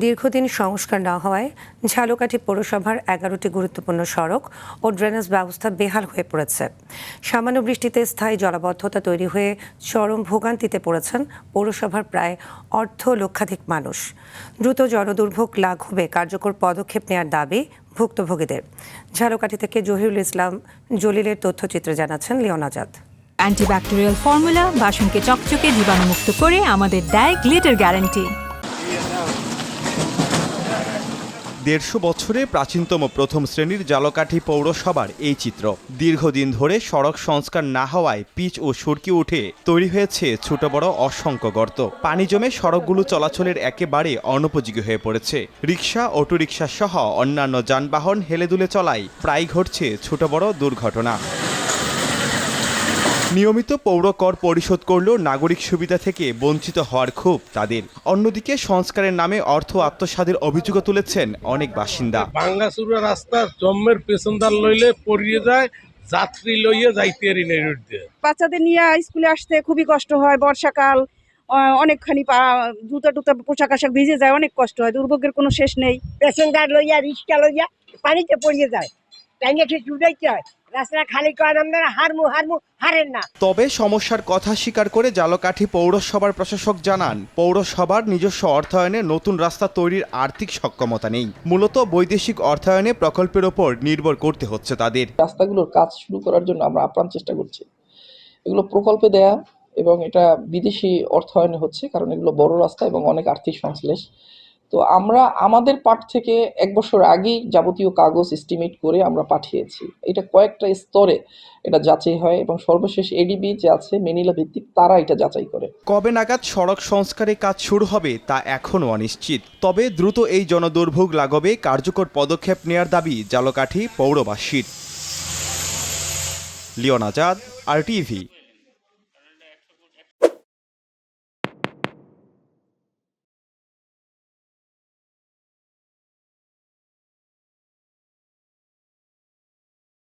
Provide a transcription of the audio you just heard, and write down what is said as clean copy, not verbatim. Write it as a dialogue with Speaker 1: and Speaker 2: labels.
Speaker 1: দীর্ঘদিন সংস্কার না হওয়ায় ঝালকাঠি পৌরসভার 11টি গুরুত্বপূর্ণ সড়ক ও ড্রেনেজ ব্যবস্থা বেহাল হয়ে পড়েছে। সামান্য বৃষ্টিতে স্থায়ী জলাবদ্ধতা তৈরি হয়ে চরম ভোগান্তিতে পড়েছেন পৌরসভার প্রায় লক্ষাধিক মানুষ। দ্রুত জলদুর্ভোগ লাঘবে কার্যকর পদক্ষেপ নেওয়ার দাবি ভুক্তভোগীদের। ঝালকাঠি থেকে জহিরুল ইসলাম জলিলের তথ্যচিত্রে জানাচ্ছেন লিওন আজাদ।
Speaker 2: অ্যান্টিব্যাকটেরিয়াল ফর্মুলা বাসনকে চকচকে জীবাণুমুক্ত করে আমাদের দেয় গ্লিটার গ্যারান্টি।
Speaker 3: ১৫০ বছরে প্রাচীনতম প্রথম শ্রেণীর ঝালকাঠি পৌরসভার এই চিত্র। দীর্ঘদিন ধরে সড়ক সংস্কার না হওয়ায় পিচ ও সুরকি উঠে তৈরি হয়েছে ছোট বড় অসংখ্য গর্ত। পানি জমে সড়কগুলো চলাচলের একেবারে অনুপযোগী হয়ে পড়েছে। রিকশা, অটোরিকশা সহ অন্যান্য যানবাহন হেলেদুলে চলায় প্রায় ঘটছে ছোট বড় দুর্ঘটনা। নিয়মিত পৌর কর পরিশোধ করলেও নাগরিক সুবিধা থেকে বঞ্চিত হওয়ার ক্ষোভ তাদের। অন্যদিকে সংস্কারের নামে অর্থ আত্মসাদের অভিযোগও তুলেছেন অনেক বাসিন্দা।
Speaker 4: ভাঙ্গাচুরা রাস্তা জম্মের পেছনদার লইলে পড়িয়ে যায়, যাত্রী লইয়ে যাইতে পারি না।
Speaker 5: বাচ্চাদের নিয়ে স্কুলে আসতে খুবই কষ্ট হয়। বর্ষাকাল, অনেকখানি জুতা টুতা পোশাক আশাক ভিজে যায়, অনেক কষ্ট হয়। দুর্ভোগের কোনো শেষ নেই।
Speaker 6: প্যাসেঞ্জার লইয়া রিক্সা লইয়া পানিতে পড়িয়ে যায়, টাইনে ঠিক জুড়াইতে হয়। রাস্তা খালি করেন আপনারা হারেন না।
Speaker 3: তবে সমস্যার কথা স্বীকার করে ঝালকাঠি পৌরসভার প্রশাসক জানান, পৌরসভার নিজস্ব অর্থায়নে নতুন রাস্তা তৈরির আর্থিক সক্ষমতা নেই। মূলত বৈদেশিক অর্থায়নে প্রকল্পের ওপর নির্ভর করতে হচ্ছে তাদের।
Speaker 7: রাস্তাগুলোর কাজ শুরু করার জন্য আমরা আপ্রাণ চেষ্টা করছি। এগুলো প্রকল্পে দেয়া এবং এটা বিদেশি অর্থায়নে হচ্ছে, কারণ এগুলো বড় রাস্তা এবং অনেক আর্থিক সংশ্লেষ। তো আমরা আমাদের পার্ট থেকে 1 বছর আগেই যাবতীয় কাগজ এস্টিমেট করে আমরা পাঠিয়েছি। এটা কয়েকটা স্তরে এটা যাচাই হয় এবং সর্বশেষ এডিবি যে আছে মেনিলা ভিত্তিক, তারা এটা যাচাই করে।
Speaker 3: কবে নাগাদ সড়ক সংস্কারের কাজ শুরু হবে তা এখনও অনিশ্চিত। তবে দ্রুত এই জনদুর্ভোগ লাঘবে কার্যকর পদক্ষেপ নেওয়ার দাবি ঝালকাঠি পৌরবাসীর। লিওন আজাদ, RTV।